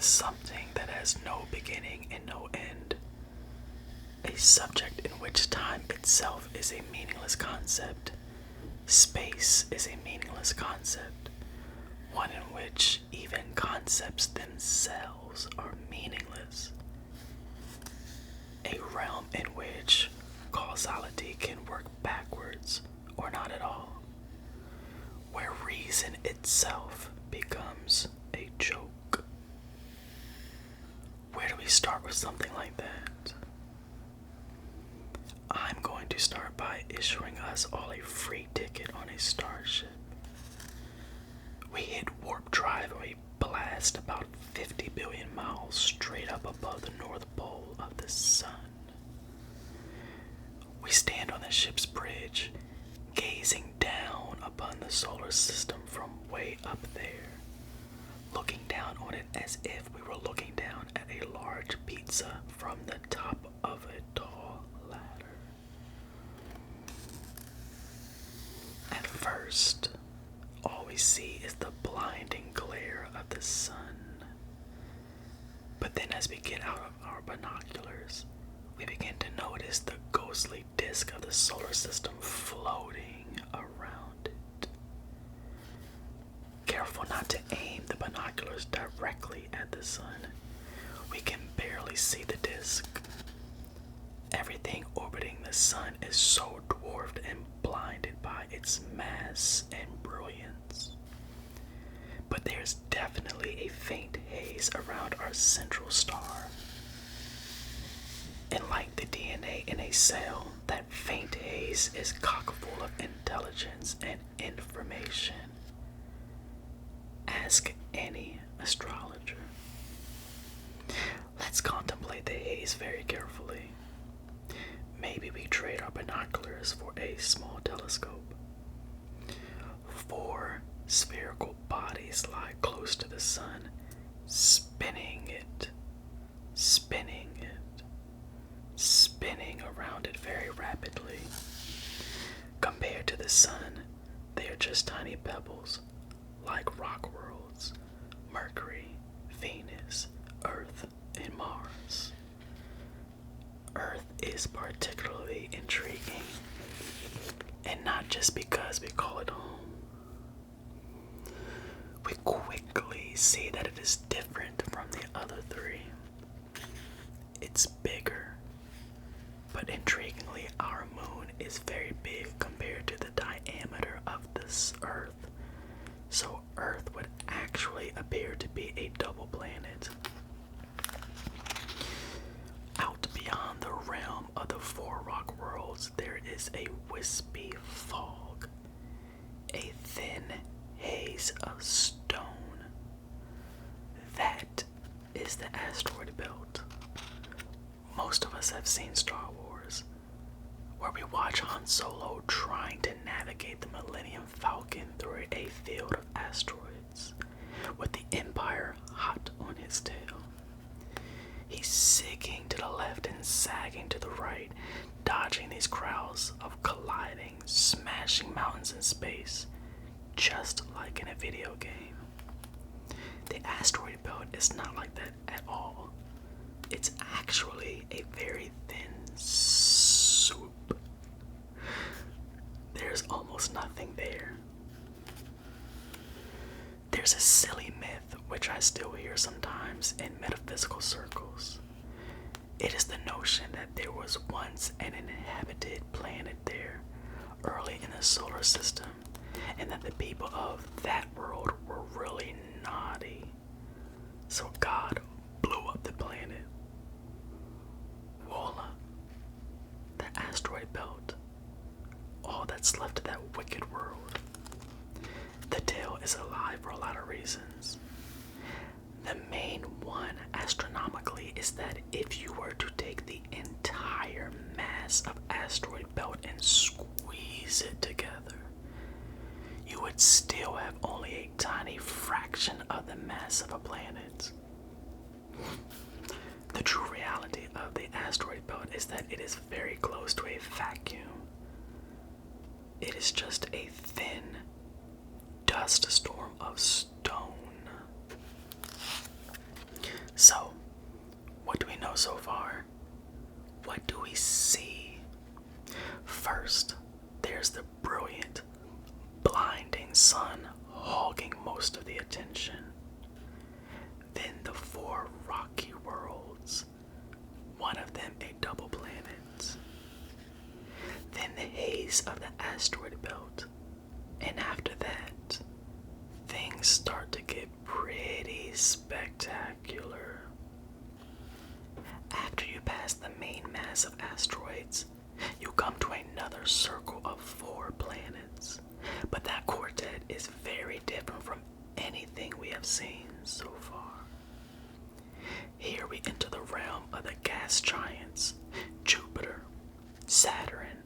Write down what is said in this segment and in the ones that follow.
with something that has no beginning and no end. A subject in which time itself is a meaningless concept. Space is a meaningless concept. One in which even concepts themselves are meaningless. A realm in which causality can work backwards or not at all. Where reason itself becomes a joke. Where do we start with something like that? I'm going to start by issuing us all a free ticket on a starship. We hit warp drive and we blast about 50 billion miles straight up above the North Pole of the sun. We stand on the ship's bridge, gazing down upon the solar system from way up there, looking down on it as if we were looking down at a large pizza from the top of a tall ladder. At first, all we see is the blinding glare of the sun. But then as we get out of our binoculars, we begin to notice the ghostly disk of the solar system floating around it. Careful not to aim the binoculars directly at the sun. We can barely see the disk. Everything orbiting the sun is so dwarfed and blinded by its mass and brilliance. But there's definitely a faint haze around our central star. And like the DNA in a cell, that faint haze is chock-full of intelligence and information. Ask any astrologer. Let's contemplate the haze very carefully. Maybe we trade our binoculars for a small telescope. 4 spherical bodies lie close to the sun, spinning it, spinning around it very rapidly. Compared to the sun, they are just tiny pebbles, like rock worlds, Mercury, Venus, Earth, and Mars. Earth is particularly intriguing, and not just because we call it home. We quickly see that it is different from the other 3. It's bigger, but intriguingly, our moon is very big compared to the diameter of this Earth. So Earth would actually appear to be a double planet. Out beyond the realm of the 4 rock worlds, there is a wispy fog, a thin haze of stone. That is the asteroid belt. Most of us have seen Star Wars, where we watch Han Solo trying to navigate the Millennium Falcon through a field of asteroids, with the Empire hot on his tail. He's zigging to the left and sagging to the right, dodging these crowds of colliding, smashing mountains in space, just like in a video game. The asteroid belt is not like that at all. It's actually a very thin swoop. There's almost nothing there. There's a silly myth which I still hear sometimes in metaphysical circles. It is the notion that there was once an inhabited planet there, early in the solar system, and that the people of that world were really naughty. So God blew up the planet. Voila. The asteroid belt. All that's left of that wicked world. The tale is a lie for a lot of reasons. The main one, astronomically, is that if you were to take the entire mass of asteroid belt and squeeze it together, you would still have only a tiny fraction of the mass of a planet. The true reality of the asteroid belt is that it is very close to a vacuum. It is just a thin dust storm of stone. so far. What do we see? First, there's the brilliant, blinding sun hogging most of the attention. Then the 4 rocky worlds, one of them a double planet. Then the haze of the asteroid belt, and after that, things start to get pretty spectacular. After you pass the main mass of asteroids, you come to another circle of 4 planets, but that quartet is very different from anything we have seen so far. Here we enter the realm of the gas giants, Jupiter, Saturn,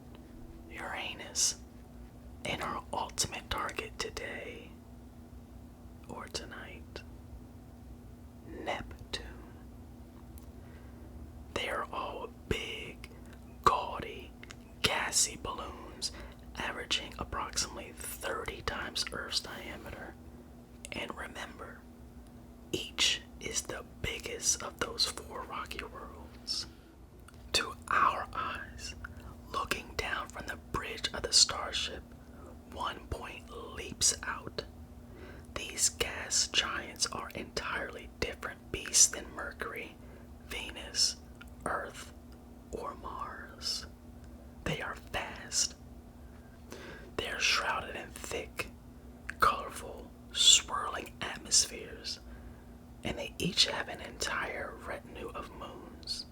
Uranus, and our ultimate target today, or tonight, Neptune. They are all big, gaudy, gassy balloons averaging approximately 30 times Earth's diameter. And remember, each is the biggest of those 4 rocky worlds. To our eyes, looking down from the bridge of the starship, one point leaps out. These gas giants are entirely different beasts than Mercury, Venus, Earth, or Mars. They are vast. They are shrouded in thick, colorful, swirling atmospheres, and they each have an entire retinue of moons,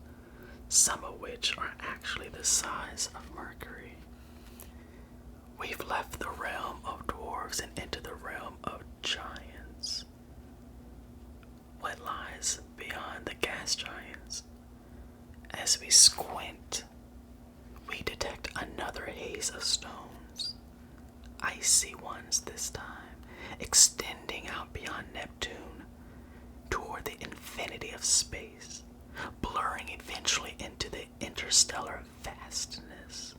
some of which are actually the size of Mercury. We've left the realm of dwarves and entered the realm of giants. What lies beyond the gas giants? As we squint, we detect another haze of stones, icy ones this time, extending out beyond Neptune toward the infinity of space, blurring eventually into the interstellar vastness.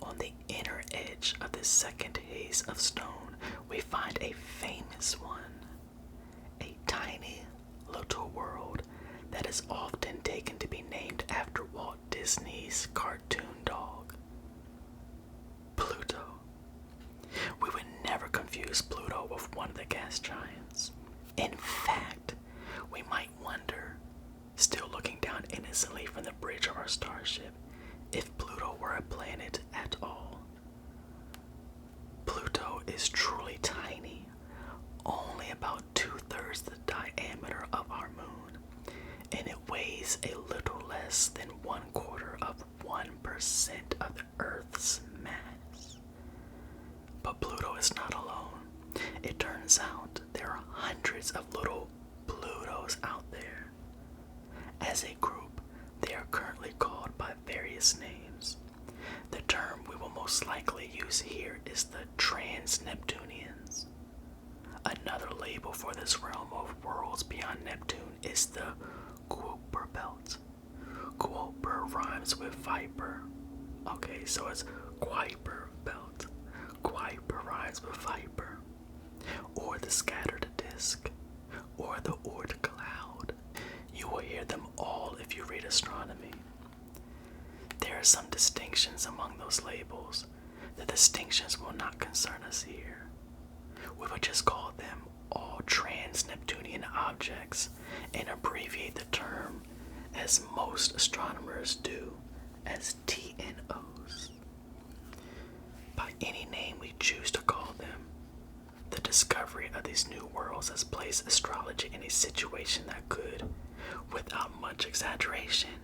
On the inner edge of this second haze of stone, we find a famous one, a tiny little world that is often taken to be named after Walt Disney's cartoon dog, Pluto. We would never confuse Pluto with one of the gas giants. In fact, we might wonder, still looking down innocently from the bridge of our starship, if Pluto were a planet at all. Pluto is truly tiny, only about 2/3 the diameter of our moon, and it weighs a little less than 1/4 of 1% of the Earth's mass. But Pluto is not alone. It turns out there are hundreds of little Plutos out there. As a group, they are currently called by various names. The term we will most likely use here is the trans-Neptunians. Another label for this realm of worlds beyond Neptune is the Kuiper belt. Kuiper rhymes with viper. Okay, so it's Kuiper belt. Kuiper rhymes with viper. Or the scattered disk. Or the Oort cloud. You will hear them all if you read astronomy. There are some distinctions among those labels. The distinctions will not concern us here. We will just call them all trans-Neptunian objects and abbreviate the term, as most astronomers do, as TNOs. By any name we choose to call them, the discovery of these new worlds has placed astrology in a situation that could, without much exaggeration,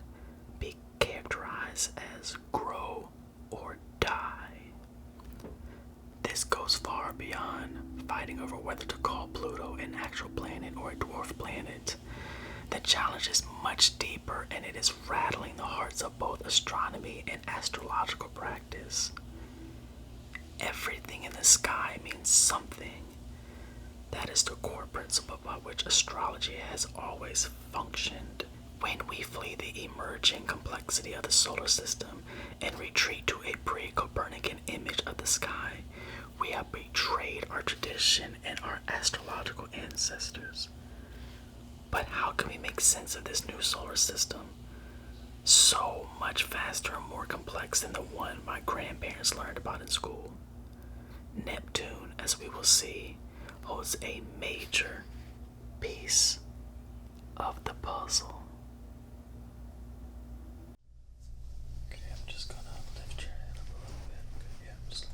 be characterized as grow or die. This goes far beyond fighting over whether to call Pluto an actual planet or a dwarf planet. The challenge is much deeper, and it is rattling the hearts of both astronomy and astrological practice. Everything in the sky means something. That is the core principle by which astrology has always functioned. When we flee the emerging complexity of the solar system and retreat to a pre-Copernican image of the sky, we have betrayed our tradition and our astrological ancestors. But how can we make sense of this new solar system? So much faster and more complex than the one my grandparents learned about in school. Neptune, as we will see, holds a major piece of the puzzle. Okay, I'm just gonna lift your head up a little bit. Okay, yeah, I'm just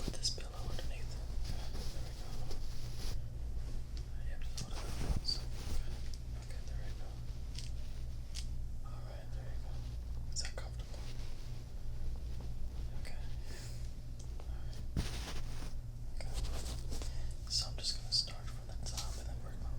put this pillow underneath it. Okay, there we go. Yeah, just hold it up. Okay, there we go. Alright, there you go. Is that comfortable? Okay. Alright. Okay. So I'm just gonna start from the top and then work my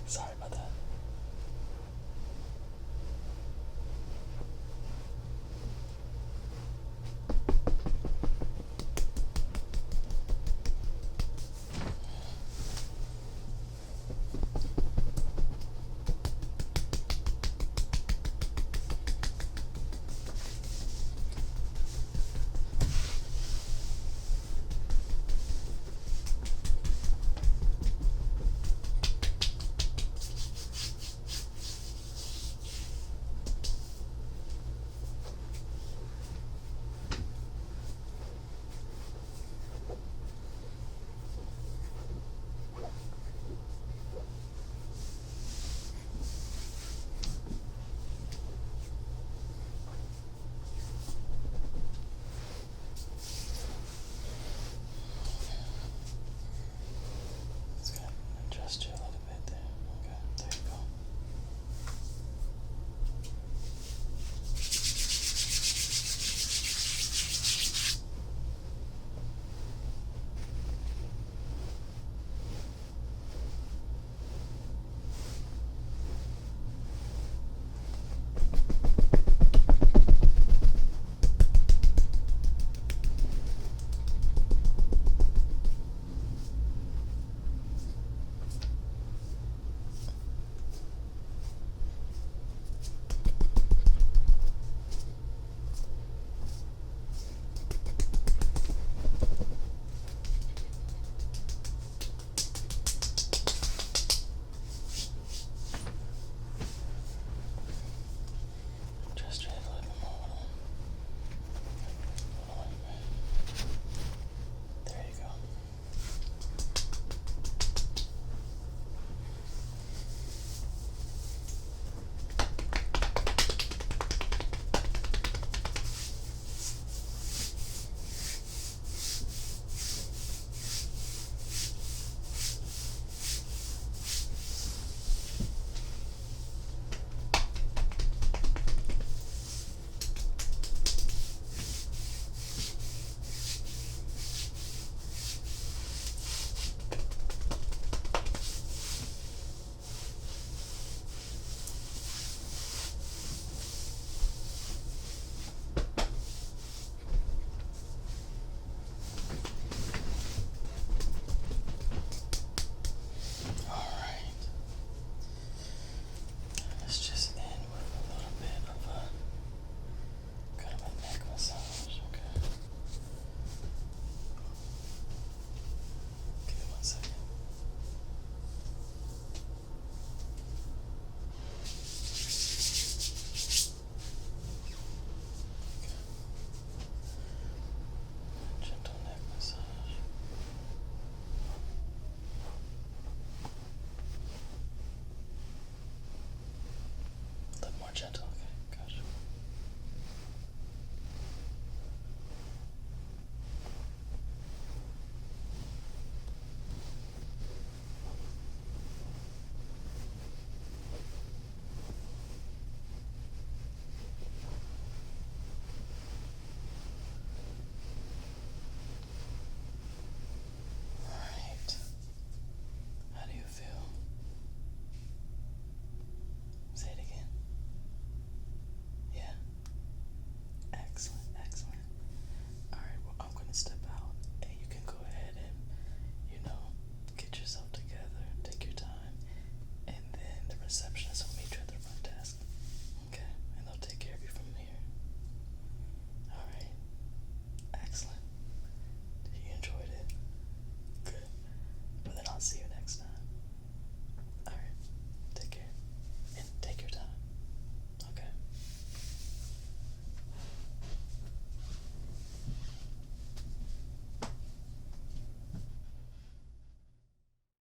Sorry about